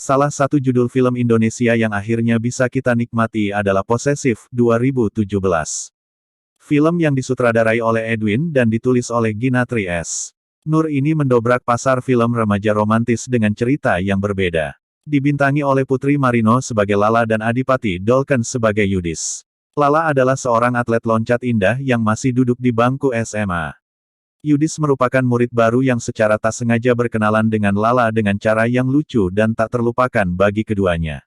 Salah satu judul film Indonesia yang akhirnya bisa kita nikmati adalah Posesif, 2017. Film yang disutradarai oleh Edwin dan ditulis oleh Ginatri S. Nur ini mendobrak pasar film remaja romantis dengan cerita yang berbeda. Dibintangi oleh Putri Marino sebagai Lala dan Adipati Dolken sebagai Yudis. Lala adalah seorang atlet loncat indah yang masih duduk di bangku SMA. Yudis merupakan murid baru yang secara tak sengaja berkenalan dengan Lala dengan cara yang lucu dan tak terlupakan bagi keduanya.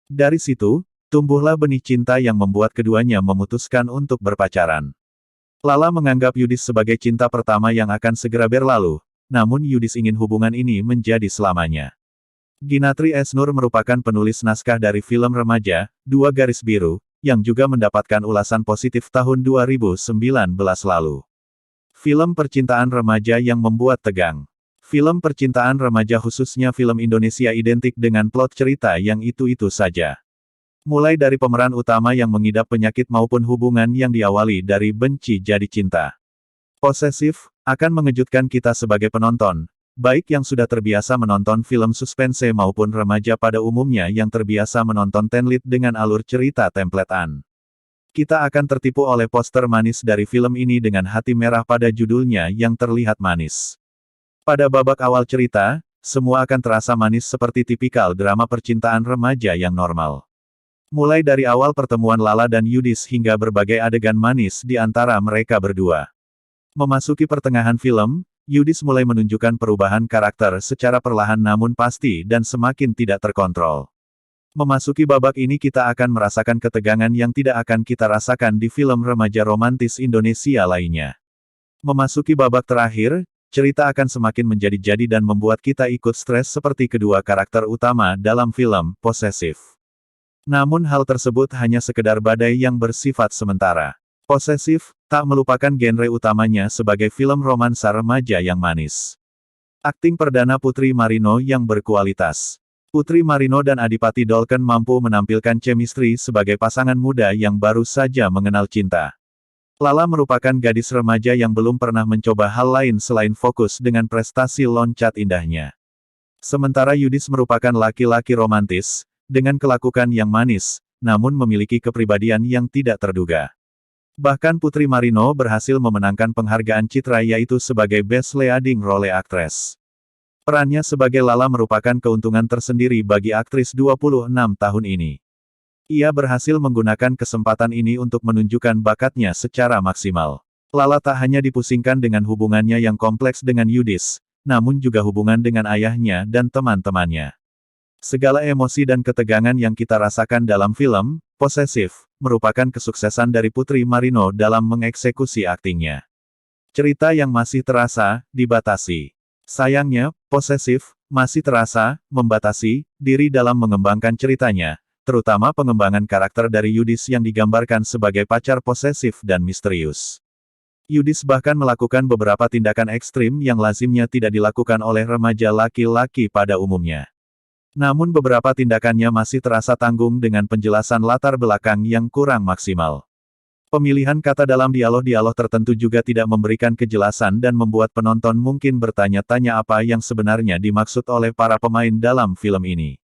Dari situ, tumbuhlah benih cinta yang membuat keduanya memutuskan untuk berpacaran. Lala menganggap Yudis sebagai cinta pertama yang akan segera berlalu, namun Yudis ingin hubungan ini menjadi selamanya. Ginatri S. Nur merupakan penulis naskah dari film remaja, Dua Garis Biru, yang juga mendapatkan ulasan positif tahun 2019 lalu. Film percintaan remaja yang membuat tegang. Film percintaan remaja khususnya film Indonesia identik dengan plot cerita yang itu-itu saja. Mulai dari pemeran utama yang mengidap penyakit maupun hubungan yang diawali dari benci jadi cinta. Posesif, akan mengejutkan kita sebagai penonton, baik yang sudah terbiasa menonton film suspense maupun remaja pada umumnya yang terbiasa menonton tenlit dengan alur cerita templetan. Kita akan tertipu oleh poster manis dari film ini dengan hati merah pada judulnya yang terlihat manis. Pada babak awal cerita, semua akan terasa manis seperti tipikal drama percintaan remaja yang normal. Mulai dari awal pertemuan Lala dan Yudis hingga berbagai adegan manis di antara mereka berdua. Memasuki pertengahan film, Yudis mulai menunjukkan perubahan karakter secara perlahan namun pasti dan semakin tidak terkontrol. Memasuki babak ini kita akan merasakan ketegangan yang tidak akan kita rasakan di film remaja romantis Indonesia lainnya. Memasuki babak terakhir, cerita akan semakin menjadi-jadi dan membuat kita ikut stres seperti kedua karakter utama dalam film Posesif. Namun hal tersebut hanya sekedar badai yang bersifat sementara. Posesif, tak melupakan genre utamanya sebagai film romansa remaja yang manis. Akting perdana Putri Marino yang berkualitas. Putri Marino dan Adipati Dolken mampu menampilkan chemistry sebagai pasangan muda yang baru saja mengenal cinta. Lala merupakan gadis remaja yang belum pernah mencoba hal lain selain fokus dengan prestasi loncat indahnya. Sementara Yudis merupakan laki-laki romantis, dengan kelakuan yang manis, namun memiliki kepribadian yang tidak terduga. Bahkan Putri Marino berhasil memenangkan penghargaan Citra yaitu sebagai Best Leading Role Actress. Perannya sebagai Lala merupakan keuntungan tersendiri bagi aktris 26 tahun ini. Ia berhasil menggunakan kesempatan ini untuk menunjukkan bakatnya secara maksimal. Lala tak hanya dipusingkan dengan hubungannya yang kompleks dengan Yudis, namun juga hubungan dengan ayahnya dan teman-temannya. Segala emosi dan ketegangan yang kita rasakan dalam film Posesif merupakan kesuksesan dari Putri Marino dalam mengeksekusi aktingnya. Cerita yang masih terasa, dibatasi. Sayangnya, Posesif masih terasa membatasi diri dalam mengembangkan ceritanya, terutama pengembangan karakter dari Yudis yang digambarkan sebagai pacar posesif dan misterius. Yudis bahkan melakukan beberapa tindakan ekstrim yang lazimnya tidak dilakukan oleh remaja laki-laki pada umumnya. Namun beberapa tindakannya masih terasa tanggung dengan penjelasan latar belakang yang kurang maksimal. Pemilihan kata dalam dialog-dialog tertentu juga tidak memberikan kejelasan dan membuat penonton mungkin bertanya-tanya apa yang sebenarnya dimaksud oleh para pemain dalam film ini.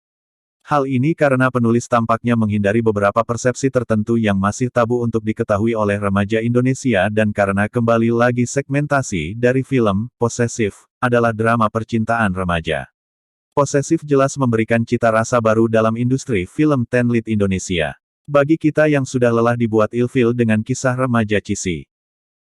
Hal ini karena penulis tampaknya menghindari beberapa persepsi tertentu yang masih tabu untuk diketahui oleh remaja Indonesia dan karena kembali lagi segmentasi dari film Posesif adalah drama percintaan remaja. Posesif jelas memberikan cita rasa baru dalam industri film tenlit Indonesia. Bagi kita yang sudah lelah dibuat ilfil dengan kisah remaja cheesy,